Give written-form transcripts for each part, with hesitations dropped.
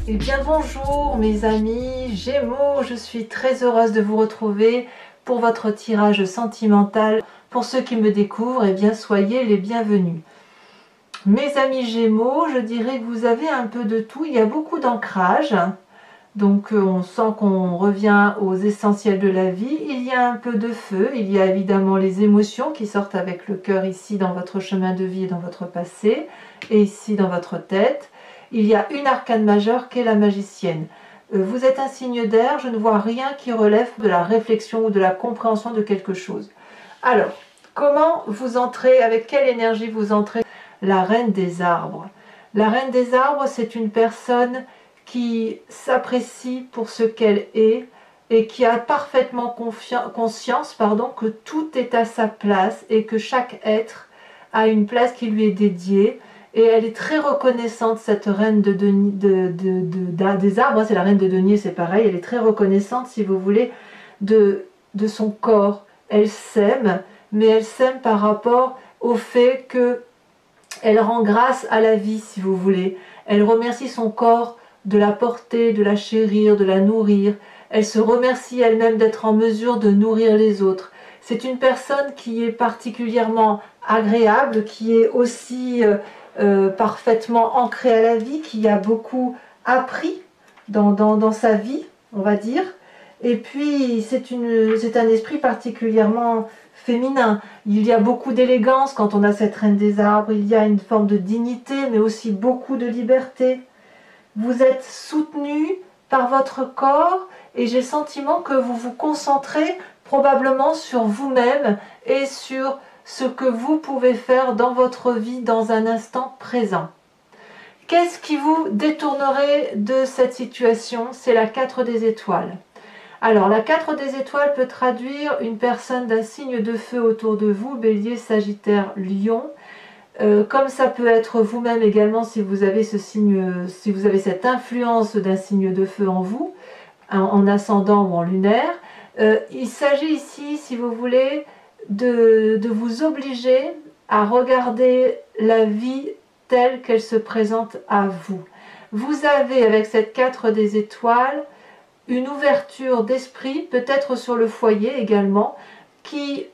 Eh bien bonjour mes amis Gémeaux, je suis très heureuse de vous retrouver pour votre tirage sentimental. Pour ceux qui me découvrent, eh bien soyez les bienvenus. Mes amis Gémeaux, je dirais que vous avez un peu de tout, il y a beaucoup d'ancrage. Donc on sent qu'on revient aux essentiels de la vie. Il y a un peu de feu, il y a évidemment les émotions qui sortent avec le cœur ici dans votre chemin de vie et dans votre passé, et ici dans votre tête. Il y a une arcane majeure qui est la magicienne. Vous êtes un signe d'air, je ne vois rien qui relève de la réflexion ou de la compréhension de quelque chose. Alors, comment vous entrez, avec quelle énergie vous entrez? La reine des arbres. La reine des arbres, c'est une personne qui s'apprécie pour ce qu'elle est et qui a parfaitement conscience que tout est à sa place et que chaque être a une place qui lui est dédiée. Et elle est très reconnaissante, cette reine des arbres, c'est la reine de denier, c'est pareil, elle est très reconnaissante, si vous voulez, de son corps. Elle s'aime, mais elle s'aime par rapport au fait qu'elle rend grâce à la vie, si vous voulez. Elle remercie son corps de la porter, de la chérir, de la nourrir. Elle se remercie elle-même d'être en mesure de nourrir les autres. C'est une personne qui est particulièrement agréable, qui est aussi parfaitement ancrée à la vie, qui a beaucoup appris dans sa vie, on va dire. Et puis c'est un esprit particulièrement féminin. Il y a beaucoup d'élégance quand on a cette reine des arbres, il y a une forme de dignité, mais aussi beaucoup de liberté. Vous êtes soutenu par votre corps et j'ai le sentiment que vous vous concentrez probablement sur vous-même et sur ce que vous pouvez faire dans votre vie dans un instant présent. Qu'est-ce qui vous détournerait de cette situation? C'est la 4 des étoiles. Alors, la 4 des étoiles peut traduire une personne d'un signe de feu autour de vous, Bélier, Sagittaire, Lion. Comme ça peut être vous-même également si vous avez ce signe, si vous avez cette influence d'un signe de feu en vous, en ascendant ou en lunaire. Il s'agit ici, si vous voulez, de vous obliger à regarder la vie telle qu'elle se présente à vous. Vous avez, avec cette 4 des étoiles, une ouverture d'esprit, peut-être sur le foyer également, qui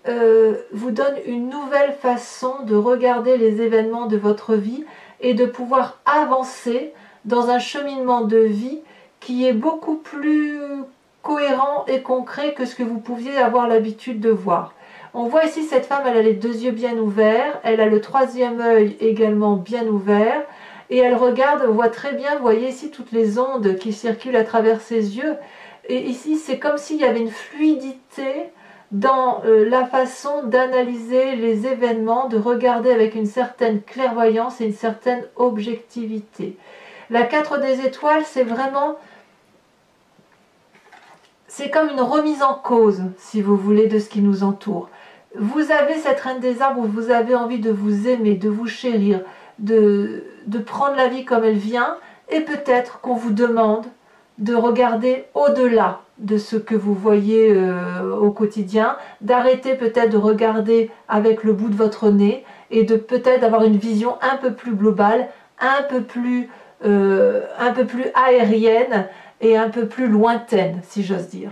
vous donne une nouvelle façon de regarder les événements de votre vie et de pouvoir avancer dans un cheminement de vie qui est beaucoup plus cohérent et concret que ce que vous pouviez avoir l'habitude de voir. On voit ici cette femme, elle a les deux yeux bien ouverts, elle a le troisième œil également bien ouvert, et elle regarde, on voit très bien, vous voyez ici toutes les ondes qui circulent à travers ses yeux, et ici c'est comme s'il y avait une fluidité dans la façon d'analyser les événements, de regarder avec une certaine clairvoyance et une certaine objectivité. La 4 des étoiles, c'est vraiment, c'est comme une remise en cause, si vous voulez, de ce qui nous entoure. Vous avez cette reine des arbres où vous avez envie de vous aimer, de vous chérir, de prendre la vie comme elle vient, et peut-être qu'on vous demande de regarder au-delà de ce que vous voyez au quotidien, d'arrêter peut-être de regarder avec le bout de votre nez et de peut-être avoir une vision un peu plus globale, un peu plus aérienne et un peu plus lointaine, si j'ose dire.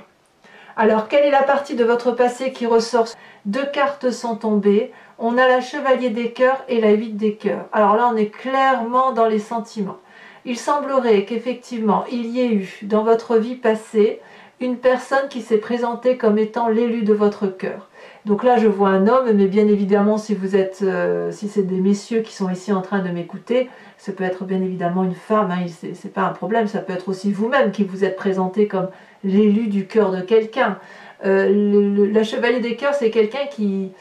Alors, quelle est la partie de votre passé qui ressort? Deux cartes sont tombées. On a la chevalier des cœurs et la 8 des cœurs. Alors là, on est clairement dans les sentiments. Il semblerait qu'effectivement, il y ait eu dans votre vie passée une personne qui s'est présentée comme étant l'élu de votre cœur. Donc là, je vois un homme, mais bien évidemment, si vous êtes, si c'est des messieurs qui sont ici en train de m'écouter, ça peut être bien évidemment une femme, hein, c'est pas un problème, ça peut être aussi vous-même qui vous êtes présenté comme l'élu du cœur de quelqu'un. La chevalier des cœurs, c'est quelqu'un qui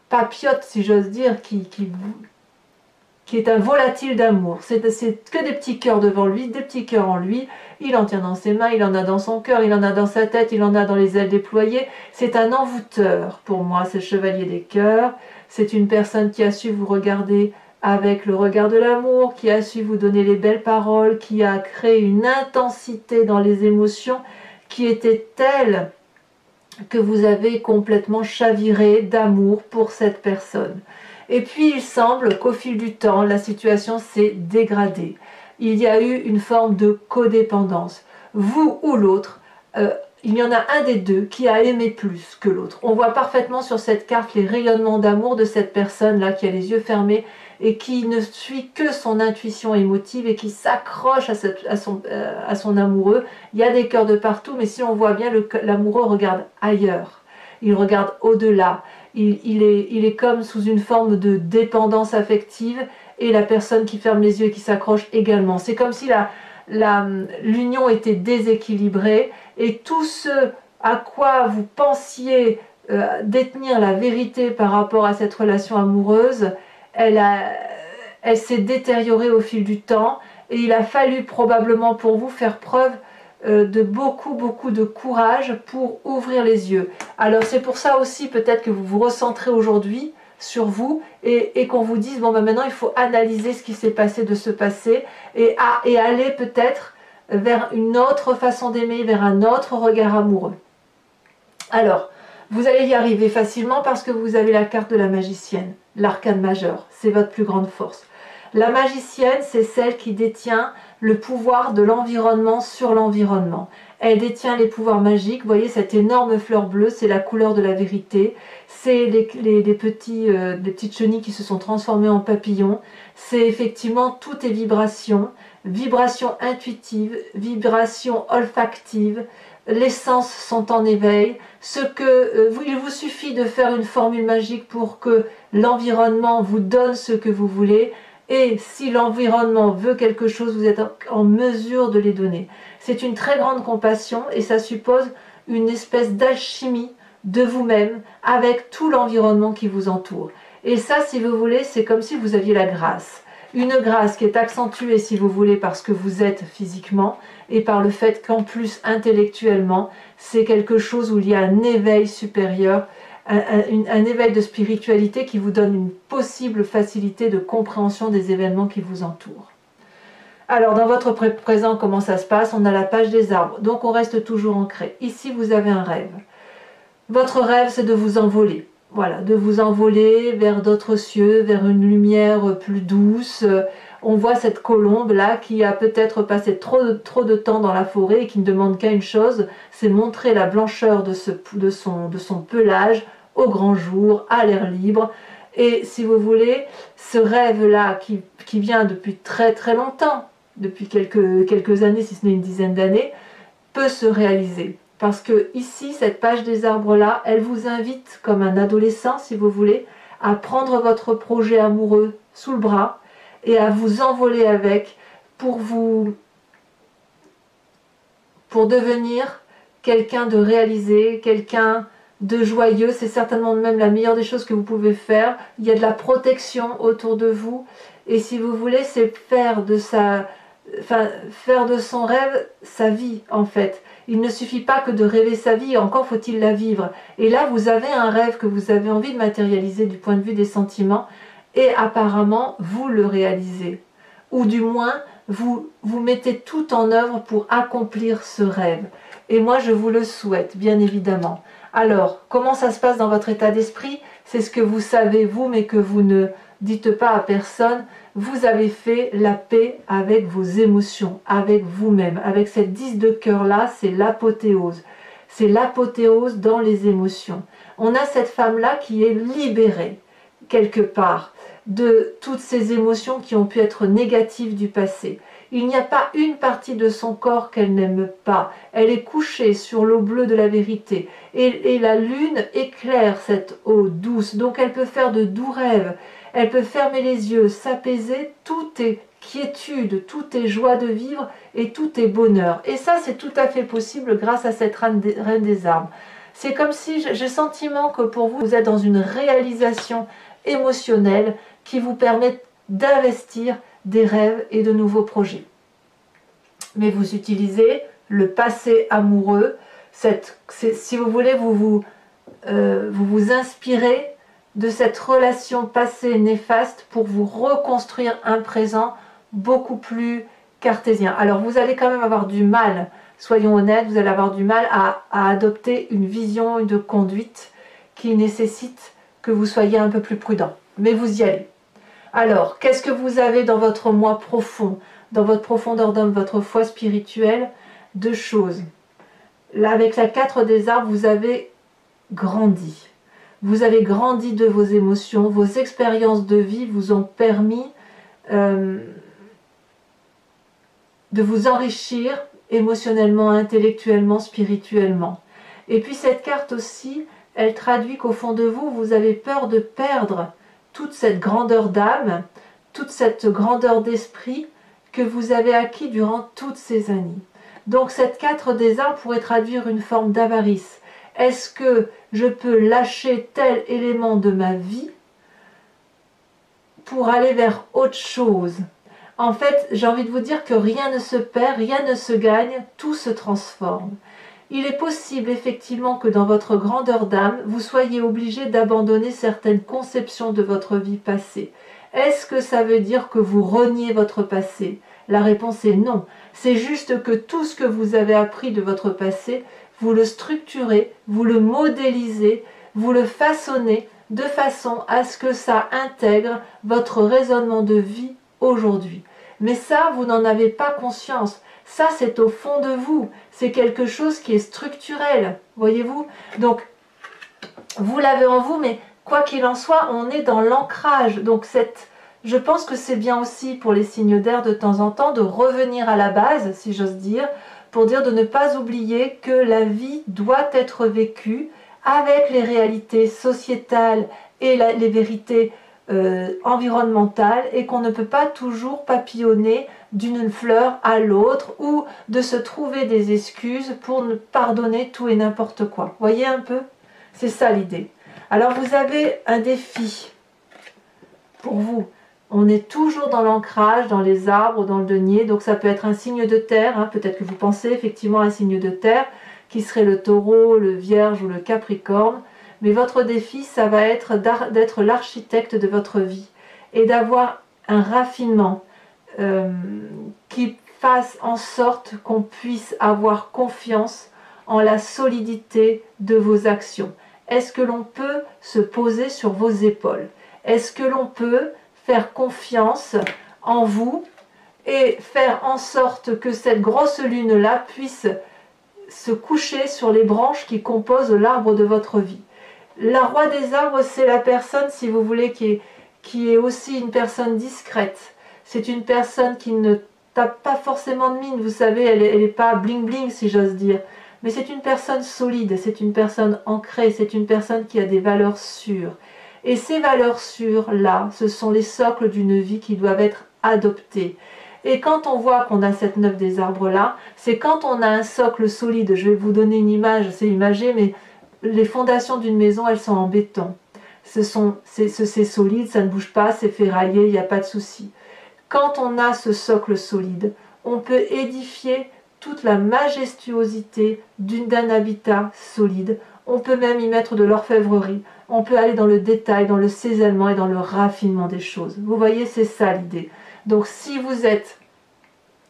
papillote, si j'ose dire, qui est un volatile d'amour. C'est que des petits cœurs devant lui, des petits cœurs en lui. Il en tient dans ses mains, il en a dans son cœur, il en a dans sa tête, il en a dans les ailes déployées. C'est un envoûteur pour moi, ce chevalier des cœurs. C'est une personne qui a su vous regarder avec le regard de l'amour, qui a su vous donner les belles paroles, qui a créé une intensité dans les émotions qui était telle que vous avez complètement chaviré d'amour pour cette personne. Et puis il semble qu'au fil du temps, la situation s'est dégradée. il y a eu une forme de codépendance. Vous ou l'autre, il y en a un des deux qui a aimé plus que l'autre. On voit parfaitement sur cette carte les rayonnements d'amour de cette personne-là qui a les yeux fermés et qui ne suit que son intuition émotive et qui s'accroche à son amoureux. Il y a des cœurs de partout, mais si on voit bien, l'amoureux regarde ailleurs. Il regarde au-delà. Il est comme sous une forme de dépendance affective et la personne qui ferme les yeux et qui s'accroche également. C'est comme si l'union était déséquilibrée et tout ce à quoi vous pensiez détenir la vérité par rapport à cette relation amoureuse, elle s'est détériorée au fil du temps et il a fallu probablement pour vous faire preuve de beaucoup de courage pour ouvrir les yeux. Alors c'est pour ça aussi peut-être que vous vous recentrez aujourd'hui sur vous et qu'on vous dise bon ben maintenant il faut analyser ce qui s'est passé de ce passé et aller peut-être vers une autre façon d'aimer, vers un autre regard amoureux. Alors vous allez y arriver facilement parce que vous avez la carte de la magicienne, l'arcane majeur, c'est votre plus grande force. La magicienne, c'est celle qui détient le pouvoir de l'environnement sur l'environnement. Elle détient les pouvoirs magiques. Vous voyez cette énorme fleur bleue, c'est la couleur de la vérité. C'est les petites chenilles qui se sont transformées en papillons. C'est effectivement toutes les vibrations, vibrations intuitives, vibrations olfactives. Les sens sont en éveil. Il vous suffit de faire une formule magique pour que l'environnement vous donne ce que vous voulez. Et si l'environnement veut quelque chose, vous êtes en mesure de les donner. C'est une très grande compassion et ça suppose une espèce d'alchimie de vous-même avec tout l'environnement qui vous entoure. Et ça, si vous voulez, c'est comme si vous aviez la grâce. Une grâce qui est accentuée, si vous voulez, parce que vous êtes physiquement et par le fait qu'en plus, intellectuellement, c'est quelque chose où il y a un éveil supérieur, un éveil de spiritualité qui vous donne une possible facilité de compréhension des événements qui vous entourent. Alors, dans votre présent, comment ça se passe? On a la page des arbres, donc on reste toujours ancré. Ici, vous avez un rêve. Votre rêve, c'est de vous envoler. Voilà, de vous envoler vers d'autres cieux, vers une lumière plus douce. On voit cette colombe-là qui a peut-être passé trop de temps dans la forêt et qui ne demande qu'à une chose, c'est montrer la blancheur de son pelage au grand jour, à l'air libre. Et si vous voulez, ce rêve-là qui vient depuis très longtemps, depuis quelques années, si ce n'est une dizaine d'années, peut se réaliser. Parce que ici, cette page des arbres-là, elle vous invite, comme un adolescent, si vous voulez, à prendre votre projet amoureux sous le bras et à vous envoler avec pour devenir quelqu'un de réalisé, quelqu'un de joyeux. C'est certainement même la meilleure des choses que vous pouvez faire. Il y a de la protection autour de vous. Et si vous voulez, c'est faire de son rêve sa vie, en fait. Il ne suffit pas que de rêver sa vie, encore faut-il la vivre. Et là, vous avez un rêve que vous avez envie de matérialiser du point de vue des sentiments, et apparemment, vous le réalisez. Ou du moins, vous mettez tout en œuvre pour accomplir ce rêve. Et moi, je vous le souhaite, bien évidemment. Alors, comment ça se passe dans votre état d'esprit? C'est ce que vous savez, vous, mais que vous ne dites pas à personne. Vous avez fait la paix avec vos émotions, avec vous-même. Avec cette 10 de cœur-là, c'est l'apothéose. C'est l'apothéose dans les émotions. On a cette femme-là qui est libérée, quelque part, de toutes ces émotions qui ont pu être négatives du passé. Il n'y a pas une partie de son corps qu'elle n'aime pas. Elle est couchée sur l'eau bleue de la vérité. Et la lune éclaire cette eau douce. Donc elle peut faire de doux rêves. Elle peut fermer les yeux, s'apaiser. Tout est quiétude, tout est joie de vivre et tout est bonheur. Et ça, c'est tout à fait possible grâce à cette reine des arbres. C'est comme si j'ai le sentiment que pour vous, vous êtes dans une réalisation émotionnelle qui vous permet d'investir des rêves et de nouveaux projets. Mais vous utilisez le passé amoureux, si vous voulez, vous vous inspirez de cette relation passée néfaste pour vous reconstruire un présent beaucoup plus cartésien. Alors vous allez quand même avoir du mal, soyons honnêtes, vous allez avoir du mal à adopter une vision de conduite qui nécessite que vous soyez un peu plus prudent. Mais vous y allez. Alors, qu'est-ce que vous avez dans votre moi profond, dans votre profondeur d'âme, votre foi spirituelle, deux choses. Là, avec la 4 des arbres, vous avez grandi. Vous avez grandi de vos émotions, vos expériences de vie vous ont permis de vous enrichir émotionnellement, intellectuellement, spirituellement. Et puis cette carte aussi, elle traduit qu'au fond de vous, vous avez peur de perdre toute cette grandeur d'âme, toute cette grandeur d'esprit que vous avez acquis durant toutes ces années. Donc cette 4 des arbres pourrait traduire une forme d'avarice. Est-ce que je peux lâcher tel élément de ma vie pour aller vers autre chose? En fait, j'ai envie de vous dire que rien ne se perd, rien ne se gagne, tout se transforme. Il est possible effectivement que dans votre grandeur d'âme, vous soyez obligé d'abandonner certaines conceptions de votre vie passée. Est-ce que ça veut dire que vous reniez votre passé? La réponse est non. C'est juste que tout ce que vous avez appris de votre passé, vous le structurez, vous le modélisez, vous le façonnez de façon à ce que ça intègre votre raisonnement de vie aujourd'hui. Mais ça, vous n'en avez pas conscience. Ça, c'est au fond de vous. C'est quelque chose qui est structurel, voyez-vous? Donc, vous l'avez en vous, mais quoi qu'il en soit, on est dans l'ancrage. Donc, je pense que c'est bien aussi pour les signes d'air de temps en temps de revenir à la base, si j'ose dire, pour dire de ne pas oublier que la vie doit être vécue avec les réalités sociétales et les vérités environnementales, et qu'on ne peut pas toujours papillonner d'une fleur à l'autre ou de se trouver des excuses pour ne pardonner tout et n'importe quoi. Voyez un peu? C'est ça l'idée. Alors vous avez un défi pour vous. On est toujours dans l'ancrage, dans les arbres, dans le denier, donc ça peut être un signe de terre, hein. Peut-être que vous pensez effectivement à un signe de terre, qui serait le taureau, le vierge ou le capricorne, mais votre défi, ça va être d'être l'architecte de votre vie, et d'avoir un raffinement qui fasse en sorte qu'on puisse avoir confiance en la solidité de vos actions. Est-ce que l'on peut se poser sur vos épaules? Est-ce que l'on peut faire confiance en vous et faire en sorte que cette grosse lune-là puisse se coucher sur les branches qui composent l'arbre de votre vie? La roi des arbres, c'est la personne, si vous voulez, qui est aussi une personne discrète. C'est une personne qui ne tape pas forcément de mine, vous savez, elle n'est pas bling-bling, si j'ose dire. Mais c'est une personne solide, c'est une personne ancrée, c'est une personne qui a des valeurs sûres. Et ces valeurs sûres-là, ce sont les socles d'une vie qui doivent être adoptées. Et quand on voit qu'on a cette 9 des arbres-là, c'est quand on a un socle solide. Je vais vous donner une image, c'est imagé, mais les fondations d'une maison, elles sont en béton. C'est solide, ça ne bouge pas, c'est ferraillé, il n'y a pas de souci. Quand on a ce socle solide, on peut édifier toute la majestuosité d'un habitat solide. On peut même y mettre de l'orfèvrerie. On peut aller dans le détail, dans le cisaillement et dans le raffinement des choses. Vous voyez, c'est ça l'idée. Donc si vous êtes...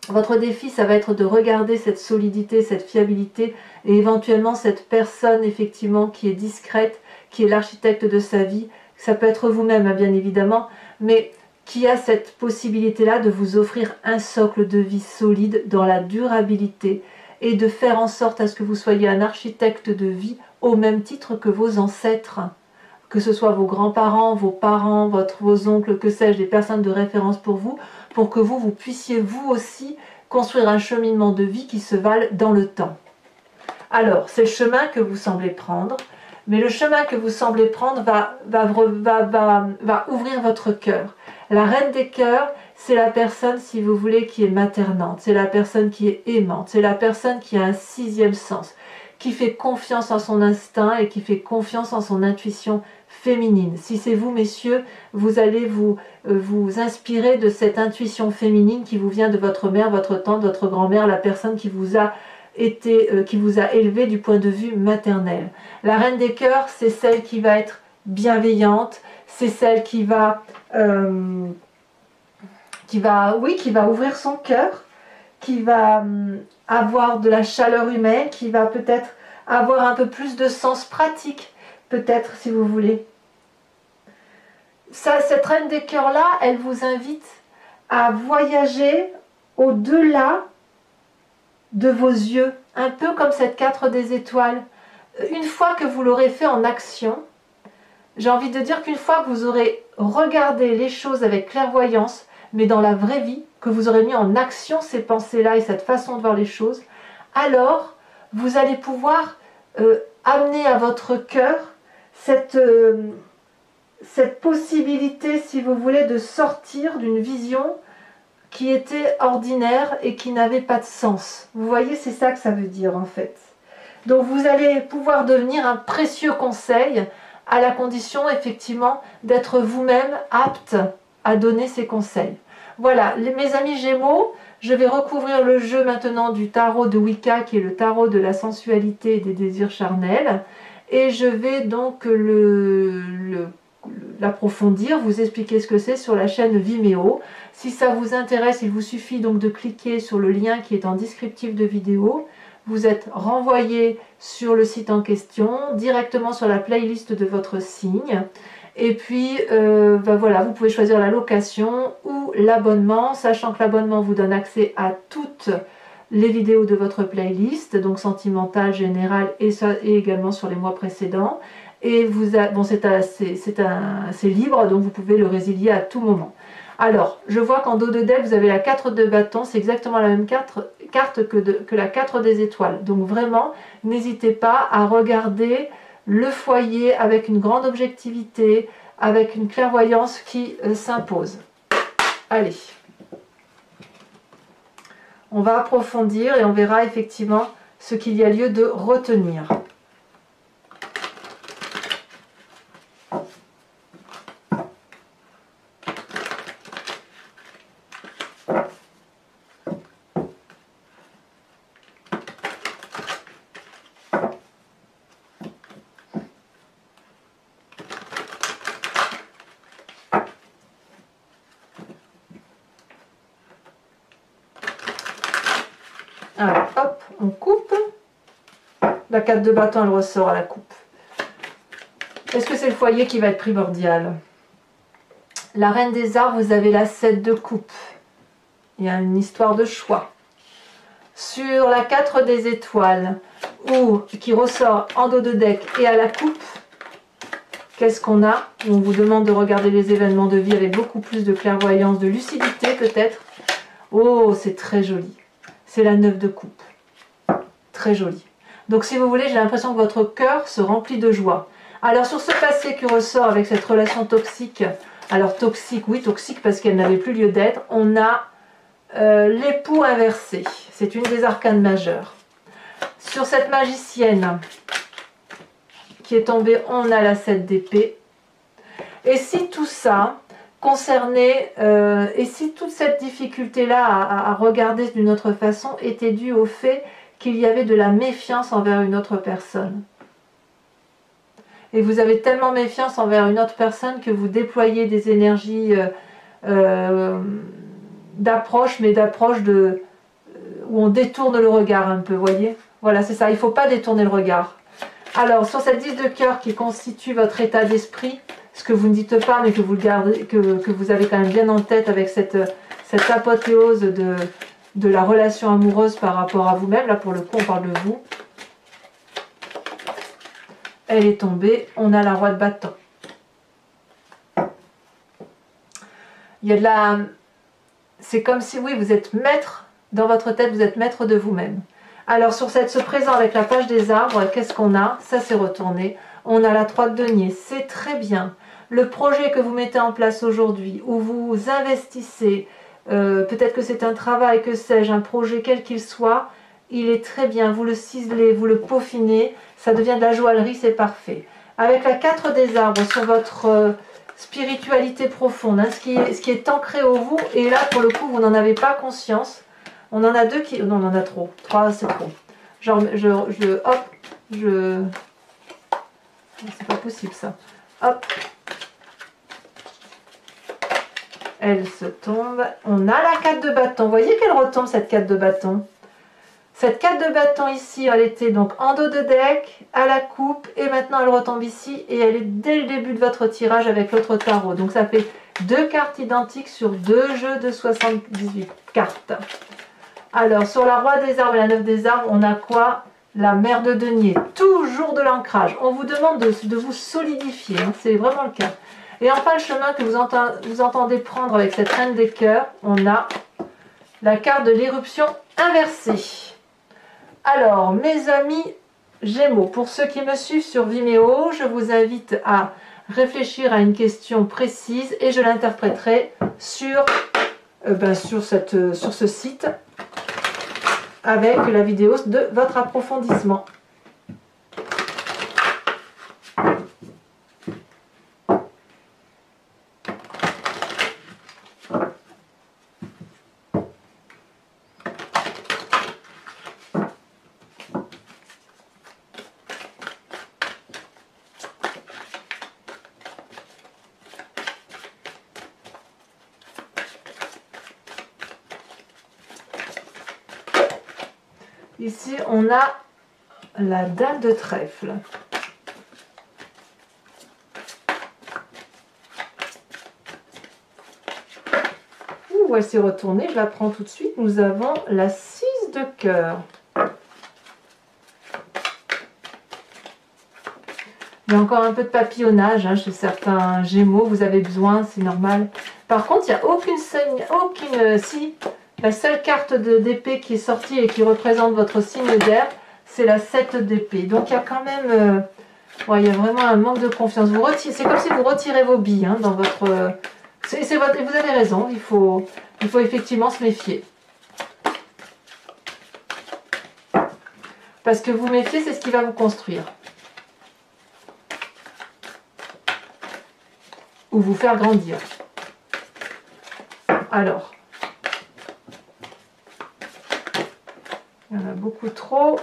Votre défi, ça va être de regarder cette solidité, cette fiabilité et éventuellement cette personne effectivement qui est discrète, qui est l'architecte de sa vie. Ça peut être vous-même, hein, bien évidemment, mais qui a cette possibilité-là de vous offrir un socle de vie solide dans la durabilité et de faire en sorte à ce que vous soyez un architecte de vie au même titre que vos ancêtres, que ce soit vos grands-parents, vos parents, vos oncles, que sais-je, des personnes de référence pour que vous puissiez vous aussi construire un cheminement de vie qui se vale dans le temps. Alors, c'est le chemin que vous semblez prendre, mais le chemin que vous semblez prendre va ouvrir votre cœur. La reine des cœurs, c'est la personne, si vous voulez, qui est maternante, c'est la personne qui est aimante, c'est la personne qui a un sixième sens, qui fait confiance en son instinct et qui fait confiance en son intuition féminine. Si c'est vous, messieurs, vous allez vous inspirer de cette intuition féminine qui vous vient de votre mère, votre tante, votre grand-mère, la personne qui vous a élevé du point de vue maternel. La reine des cœurs, c'est celle qui va être bienveillante, c'est celle qui va ouvrir son cœur, qui va avoir de la chaleur humaine, qui va peut-être avoir un peu plus de sens pratique, peut-être, si vous voulez. Cette reine des cœurs-là, elle vous invite à voyager au-delà de vos yeux, un peu comme cette 4 des étoiles. Une fois que vous l'aurez fait en action, j'ai envie de dire qu'une fois que vous aurez regardé les choses avec clairvoyance, mais dans la vraie vie, que vous aurez mis en action ces pensées-là et cette façon de voir les choses, alors vous allez pouvoir amener à votre cœur cette possibilité, si vous voulez, de sortir d'une vision qui était ordinaire et qui n'avait pas de sens. Vous voyez, c'est ça que ça veut dire en fait. Donc vous allez pouvoir devenir un précieux conseil à la condition effectivement d'être vous-même apte à donner ces conseils. Voilà, mes amis Gémeaux, je vais recouvrir le jeu maintenant du tarot de Wicca qui est le tarot de la sensualité et des désirs charnels et je vais donc l'approfondir, vous expliquer ce que c'est sur la chaîne Vimeo. Si ça vous intéresse, il vous suffit donc de cliquer sur le lien qui est en descriptif de vidéo. Vous êtes renvoyé sur le site en question, directement sur la playlist de votre signe. Et puis, voilà, vous pouvez choisir la location ou l'abonnement, sachant que l'abonnement vous donne accès à toutes les vidéos de votre playlist, donc sentimentale, générale et également sur les mois précédents. Et bon, c'est libre, donc vous pouvez le résilier à tout moment. Alors, je vois qu'en dos de deck, vous avez la 4 de bâton, c'est exactement la même carte que la 4 des étoiles. Donc vraiment, n'hésitez pas à regarder le foyer avec une grande objectivité, avec une clairvoyance qui s'impose. Allez, on va approfondir et on verra effectivement ce qu'il y a lieu de retenir. Alors, hop, on coupe. La 4 de bâton, elle ressort à la coupe. Est-ce que c'est le foyer qui va être primordial? La reine des arts, vous avez la 7 de coupe. Il y a une histoire de choix. Sur la 4 des étoiles, qui ressort en dos de deck et à la coupe, qu'est-ce qu'on a? On vous demande de regarder les événements de vie avec beaucoup plus de clairvoyance, de lucidité peut-être. Oh, c'est très joli. C'est la 9 de coupe. Très joli. Donc si vous voulez, j'ai l'impression que votre cœur se remplit de joie. Alors sur ce passé qui ressort avec cette relation toxique, alors toxique, oui toxique parce qu'elle n'avait plus lieu d'être, on a l'époux inversé. C'est une des arcanes majeures. Sur cette magicienne qui est tombée, on a la 7 d'épée. Et si tout ça concernait, et si toute cette difficulté-là à regarder d'une autre façon était due au fait qu'il y avait de la méfiance envers une autre personne. Et vous avez tellement méfiance envers une autre personne que vous déployez des énergies d'approche, mais d'approche où on détourne le regard un peu, voyez? Voilà, c'est ça, il ne faut pas détourner le regard. Alors, sur cette 10 de cœur qui constitue votre état d'esprit, ce que vous ne dites pas, mais que vous, gardez, que vous avez quand même bien en tête avec cette apothéose de la relation amoureuse par rapport à vous-même. Là, pour le coup, on parle de vous. Elle est tombée. On a la roi de bâton. Il y a de la... C'est comme si, oui, vous êtes maître, dans votre tête, vous êtes maître de vous-même. Alors, sur ce présent avec la page des arbres, qu'est-ce qu'on a? Ça s'est retourné. On a la 3 de denier. C'est très bien. Le projet que vous mettez en place aujourd'hui, où vous investissez, peut-être que c'est un travail, que sais-je, un projet quel qu'il soit, il est très bien. Vous le ciselez, vous le peaufinez, ça devient de la joaillerie, c'est parfait. Avec la 4 des arbres sur votre spiritualité profonde, hein, ce qui est ancré au vous, et là, pour le coup, vous n'en avez pas conscience. On en a deux qui... Non, on en a trop. 3, c'est trop. Genre, c'est pas possible, ça. Hop. Elle se tombe. On a la 4 de bâton. Vous voyez qu'elle retombe, cette 4 de bâton. Cette 4 de bâton ici, elle était donc en dos de deck, à la coupe, et maintenant elle retombe ici, et elle est dès le début de votre tirage avec l'autre tarot. Donc ça fait 2 cartes identiques sur 2 jeux de 78 cartes. Alors, sur la Roi des Arbres et la 9 des Arbres, on a quoi? La Mère de Denier, toujours de l'ancrage. On vous demande de vous solidifier, hein, c'est vraiment le cas. Et enfin, le chemin que vous entendez prendre avec cette Reine des Cœurs, on a la carte de l'éruption inversée. Alors, mes amis Gémeaux, pour ceux qui me suivent sur Vimeo, je vous invite à réfléchir à une question précise et je l'interpréterai sur ce site avec la vidéo de votre approfondissement. Ici, on a la Dame de Trèfle. Ouh, elle s'est retournée, je la prends tout de suite. Nous avons la 6 de cœur. Il y a encore un peu de papillonnage hein, chez certains Gémeaux, vous avez besoin, c'est normal. Par contre, il n'y a si, la seule carte d'épée qui est sortie et qui représente votre signe d'air, c'est la 7 d'épée. Donc il y a quand même, ouais, il y a vraiment un manque de confiance. C'est comme si vous retirez vos billes hein, dans votre... vous avez raison, il faut effectivement se méfier. Parce que vous méfiez, c'est ce qui va vous construire. Ou vous faire grandir. Alors, il y en a beaucoup trop.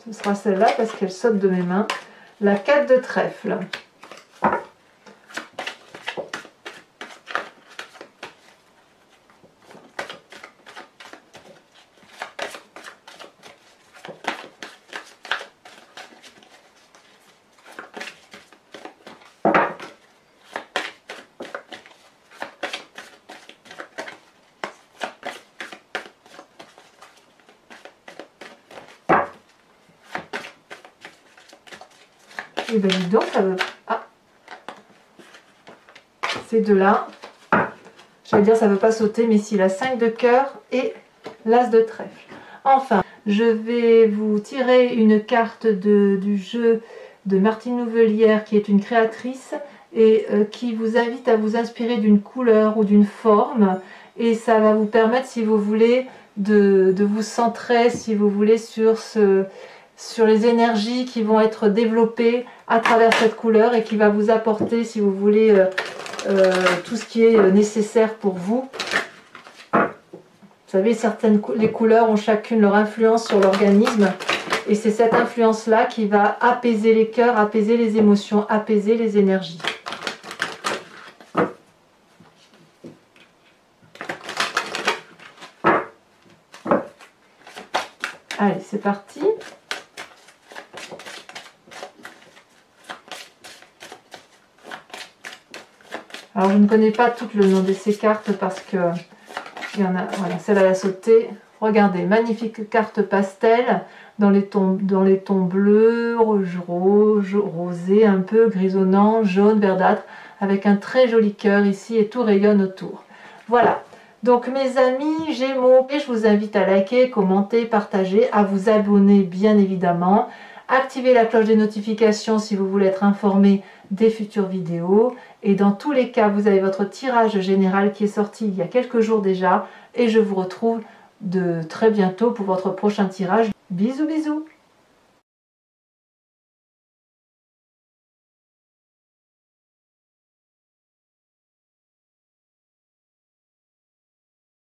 Ce sera celle-là parce qu'elle saute de mes mains. La 4 de trèfle. Et bien dis donc, ça veut... Ah, ces deux-là, j'allais dire ça ne veut pas sauter, mais si, la 5 de cœur et l'as de trèfle. Enfin, je vais vous tirer une carte du jeu de Martine Nouvelière, qui est une créatrice, et qui vous invite à vous inspirer d'une couleur ou d'une forme, et ça va vous permettre, si vous voulez, de vous centrer, si vous voulez, sur les énergies qui vont être développées à travers cette couleur et qui va vous apporter, si vous voulez, tout ce qui est nécessaire pour vous. Vous savez, les couleurs ont chacune leur influence sur l'organisme et c'est cette influence-là qui va apaiser les cœurs, apaiser les émotions, apaiser les énergies. Allez, c'est parti. Alors je ne connais pas tout le nom de ces cartes parce que il y en a, voilà, celle à la sauter. Regardez, magnifique carte pastel dans les tons bleus, rouge, rosé, un peu grisonnant, jaune, verdâtre, avec un très joli cœur ici et tout rayonne autour. Voilà. Donc mes amis Gémeaux, je vous invite à liker, commenter, partager, à vous abonner bien évidemment. Activez la cloche des notifications si vous voulez être informé des futures vidéos. Et dans tous les cas, vous avez votre tirage général qui est sorti il y a quelques jours déjà. Et je vous retrouve de très bientôt pour votre prochain tirage. Bisous bisous.